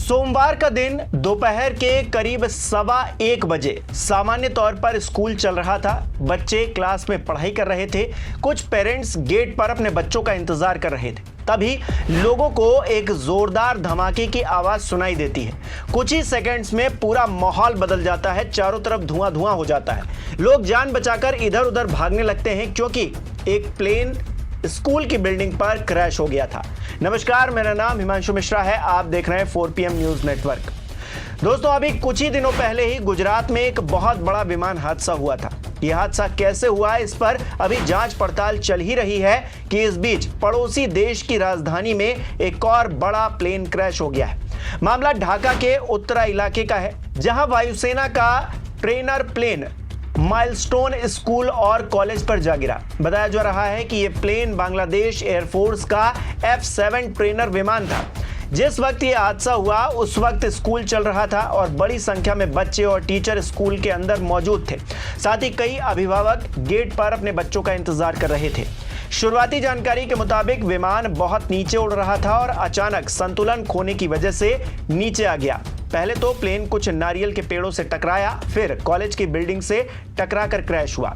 सोमवार का दिन दोपहर के करीब 1:15 बजे सामान्य तौर पर स्कूल चल रहा था। बच्चे क्लास में पढ़ाई कर रहे थे। कुछ पेरेंट्स गेट पर अपने बच्चों का इंतजार कर रहे थे। तभी लोगों को एक जोरदार धमाके की आवाज सुनाई देती है। कुछ ही सेकंड्स में पूरा माहौल बदल जाता है। चारों तरफ धुआं धुआं हो जाता है। लोग जान बचाकर इधर उधर भागने लगते हैं क्योंकि एक प्लेन स्कूल की बिल्डिंग पर क्रैश हो गया था। नमस्कार, मेरा नाम हिमांशु मिश्रा है। आप देख रहे हैं 4PM न्यूज नेटवर्क। दोस्तों, अभी कुछ ही दिनों पहले ही गुजरात में एक बहुत बड़ा विमान हादसा हुआ था। यह हादसा कैसे हुआ, इस पर अभी जांच पड़ताल चल ही रही है कि इस बीच पड़ोसी देश की राजधानी में एक और बड़ा प्लेन क्रैश हो गया है। मामला ढाका के उत्तरा इलाके का है, जहां वायुसेना का ट्रेनर प्लेन माइलस्टोन स्कूल और कॉलेज पर जा गिरा। बताया जा रहा है कि यह प्लेन बांग्लादेश एयरफोर्स का F-7 ट्रेनर विमान था। जिस वक्त यह हादसा हुआ उस वक्त स्कूल चल रहा था और बड़ी संख्या में बच्चे और टीचर स्कूल के अंदर मौजूद थे। साथ ही कई अभिभावक गेट पर अपने बच्चों का इंतजार कर रहे थे। शुरुआती जानकारी के मुताबिक विमान बहुत नीचे उड़ रहा था और अचानक संतुलन खोने की वजह से नीचे आ गया। पहले तो प्लेन कुछ नारियल के पेड़ों से टकराया, फिर कॉलेज की बिल्डिंग से टकराकर क्रैश हुआ।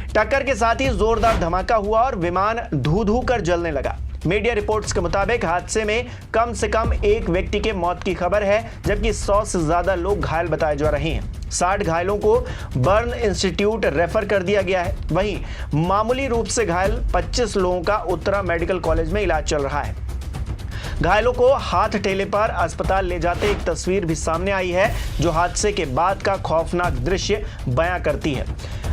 टक्कर के साथ ही जोरदार धमाका हुआ और विमान धू धू कर जलने लगा। मीडिया रिपोर्ट्स के मुताबिक हादसे में कम से कम एक व्यक्ति के मौत की खबर है, जबकि 100 से ज्यादा लोग घायल बताए जा रहे हैं। 60 घायलों को बर्न इंस्टीट्यूट रेफर कर दिया गया है। वहीं मामूली रूप से घायल 25 लोगों का उत्तरा मेडिकल कॉलेज में इलाज चल रहा है। घायलों को हाथ ठेले पर अस्पताल ले जाते एक तस्वीर भी सामने आई है, जो हादसे के बाद का खौफनाक दृश्य बयां करती है।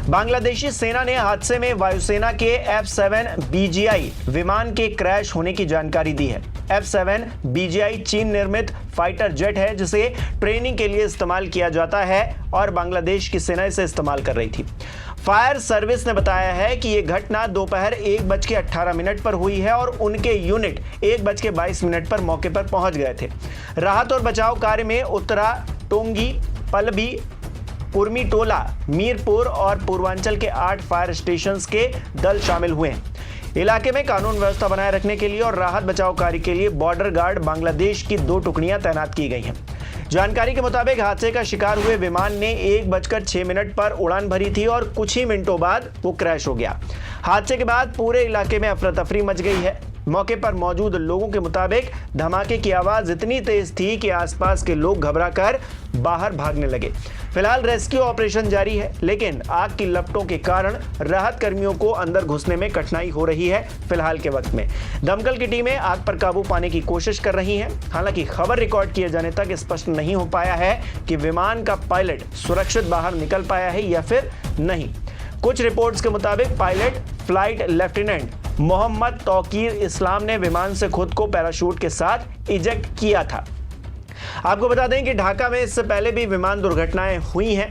बांग्लादेशी सेना ने हादसे में वायुसेना के F-7 BGI विमान के क्रैश होने की जानकारी दी है। F-7 BGI चीन निर्मित फाइटर जेट है, जिसे ट्रेनिंग के लिए इस्तेमाल किया जाता है और बांग्लादेश की सेना इसे इस्तेमाल कर रही थी। फायर सर्विस ने बताया है कि यह घटना दोपहर 1:18 पर हुई है और उनके यूनिट 1:22 पर मौके पर पहुंच गए थे। राहत और बचाव कार्य में उत्तरा, टोंगी, पलबी, कुर्मीटोला, मीरपुर और पूर्वांचल के 8 फायर स्टेशंस के दल शामिल हुए हैं। इलाके में कानून व्यवस्था बनाए रखने के लिए और राहत बचाव कार्य के लिए बॉर्डर गार्ड बांग्लादेश की 2 टुकड़ियां तैनात की गई हैं। जानकारी के मुताबिक हादसे का शिकार हुए विमान ने 1:06 पर उड़ान भरी थी और कुछ ही मिनटों बाद वो क्रैश हो गया। हादसे के बाद पूरे इलाके में अफरा तफरी मच गई है। मौके पर मौजूद लोगों के मुताबिक धमाके की आवाज इतनी तेज थी कि आसपास के लोग घबराकर बाहर भागने लगे। फिलहाल रेस्क्यू ऑपरेशन जारी है, लेकिन आग की लपटों के कारण राहत कर्मियों को अंदर घुसने में कठिनाई हो रही है। फिलहाल के वक्त में दमकल की टीमें आग पर काबू पाने की कोशिश कर रही हैं। हालांकि खबर रिकॉर्ड किए जाने तक स्पष्ट नहीं हो पाया है कि विमान का पायलट सुरक्षित बाहर निकल पाया है या फिर नहीं। कुछ रिपोर्ट्स के मुताबिक pilot flight lieutenant Mohammad Tauqir Islam ने विमान से खुद को पैराशूट के साथ इजेक्ट किया था। आपको बता दें कि ढाका में इससे पहले भी विमान दुर्घटनाएं हुई हैं।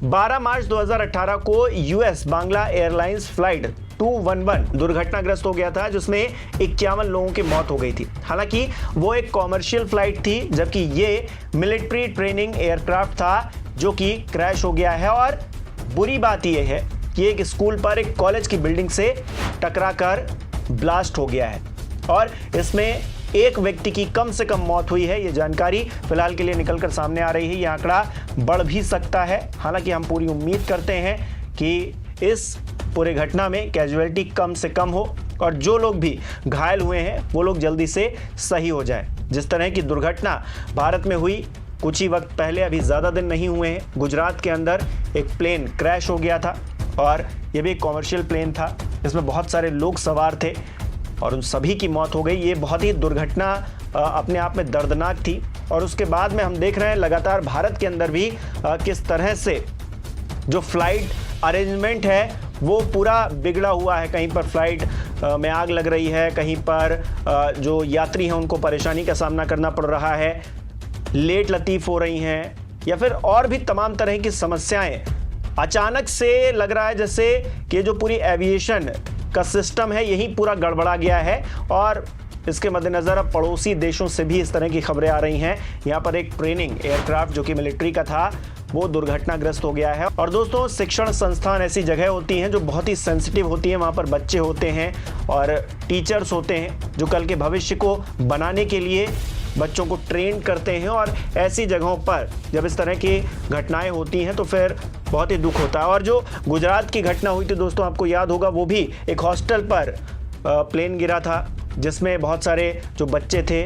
12 मार्च 2018 को US बांग्ला एयरलाइंस फ्लाइट 211 दुर्घटनाग्रस्त हो गया था, जिसमें 51 लोगों की मौत हो गई थी। हालांकि वो एक कॉमर्शियल फ्लाइट थी, जबकि ये मिलिट्री ट्रेनिंग एयरक्राफ्ट था जो कि क्रैश हो गया है। और बुरी बात यह है कि एक स्कूल पर एक कॉलेज की बिल्डिंग से टकराकर ब्लास्ट हो गया है और इसमें एक व्यक्ति की कम से कम मौत हुई है। यह जानकारी फिलहाल के लिए निकलकर सामने आ रही है। यह आंकड़ा बढ़ भी सकता है। हालांकि हम पूरी उम्मीद करते हैं कि इस पूरे घटना में कैजुअलिटी कम से कम हो और जो लोग भी घायल हुए हैं वो लोग जल्दी से सही हो जाएं। जिस तरह की दुर्घटना भारत में हुई कुछ ही वक्त पहले, अभी ज़्यादा दिन नहीं हुए हैं, गुजरात के अंदर एक प्लेन क्रैश हो गया था और ये भी एक कॉमर्शियल प्लेन था। इसमें बहुत सारे लोग सवार थे और उन सभी की मौत हो गई। ये बहुत ही दुर्घटना अपने आप में दर्दनाक थी। और उसके बाद में हम देख रहे हैं लगातार भारत के अंदर भी किस तरह से जो फ्लाइट अरेंजमेंट है वो पूरा बिगड़ा हुआ है। कहीं पर फ्लाइट में आग लग रही है, कहीं पर जो यात्री हैं उनको परेशानी का सामना करना पड़ रहा है, लेट लतीफ़ हो रही हैं या फिर और भी तमाम तरह की समस्याएं। अचानक से लग रहा है जैसे कि जो पूरी एविएशन का सिस्टम है यही पूरा गड़बड़ा गया है। और इसके मद्देनज़र अब पड़ोसी देशों से भी इस तरह की खबरें आ रही हैं। यहाँ पर एक ट्रेनिंग एयरक्राफ्ट जो कि मिलिट्री का था वो दुर्घटनाग्रस्त हो गया है। और दोस्तों, शिक्षण संस्थान ऐसी जगह होती हैं जो बहुत ही सेंसिटिव होती हैं। वहाँ पर बच्चे होते हैं और टीचर्स होते हैं जो कल के भविष्य को बनाने के लिए बच्चों को ट्रेन करते हैं। और ऐसी जगहों पर जब इस तरह की घटनाएं होती हैं तो फिर बहुत ही दुख होता है। और जो गुजरात की घटना हुई थी दोस्तों, आपको याद होगा, वो भी एक हॉस्टल पर प्लेन गिरा था जिसमें बहुत सारे जो बच्चे थे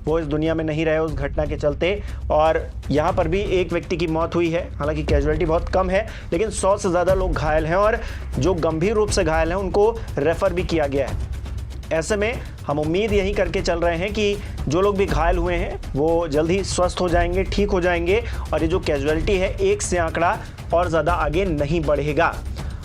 वो इस दुनिया में नहीं रहे उस घटना के चलते। और यहाँ पर भी एक व्यक्ति की मौत हुई है, हालांकि कैजुअलिटी बहुत कम है, लेकिन 100 से ज़्यादा लोग घायल हैं और जो गंभीर रूप से घायल हैं उनको रेफ़र भी किया गया है। ऐसे में हम उम्मीद यही करके चल रहे हैं कि जो लोग भी घायल हुए हैं वो जल्द ही स्वस्थ हो जाएंगे, ठीक हो जाएंगे और ये जो कैजुअलिटी है 1 से आंकड़ा और ज़्यादा आगे नहीं बढ़ेगा।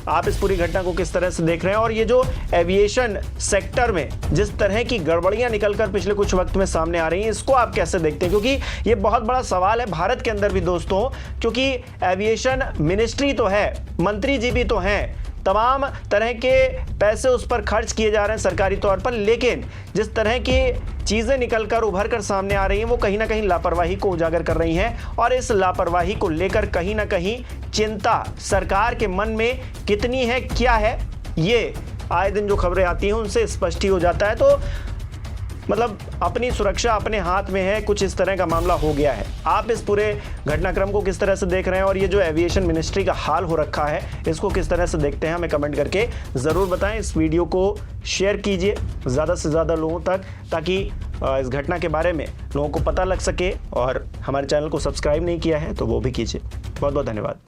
आप इस पूरी घटना को किस तरह से देख रहे हैं और ये जो एविएशन सेक्टर में जिस तरह की गड़बड़ियां निकलकर पिछले कुछ वक्त में सामने आ रही हैं, इसको आप कैसे देखते हैं? क्योंकि ये बहुत बड़ा सवाल है भारत के अंदर भी दोस्तों, क्योंकि एविएशन मिनिस्ट्री तो है, मंत्री जी भी तो हैं, तमाम तरह के पैसे उस पर खर्च किए जा रहे हैं सरकारी तौर पर, लेकिन जिस तरह की चीज़ें निकलकर उभर कर सामने आ रही हैं वो कहीं ना कहीं लापरवाही को उजागर कर रही हैं। और इस लापरवाही को लेकर कहीं ना कहीं चिंता सरकार के मन में कितनी है, क्या है, ये आए दिन जो खबरें आती हैं उनसे स्पष्ट ही हो जाता है। तो मतलब अपनी सुरक्षा अपने हाथ में है, कुछ इस तरह का मामला हो गया है। आप इस पूरे घटनाक्रम को किस तरह से देख रहे हैं और ये जो एविएशन मिनिस्ट्री का हाल हो रखा है इसको किस तरह से देखते हैं, हमें कमेंट करके ज़रूर बताएं। इस वीडियो को शेयर कीजिए ज़्यादा से ज़्यादा लोगों तक, ताकि इस घटना के बारे में लोगों को पता लग सके। और हमारे चैनल को सब्सक्राइब नहीं किया है तो वो भी कीजिए। बहुत बहुत धन्यवाद।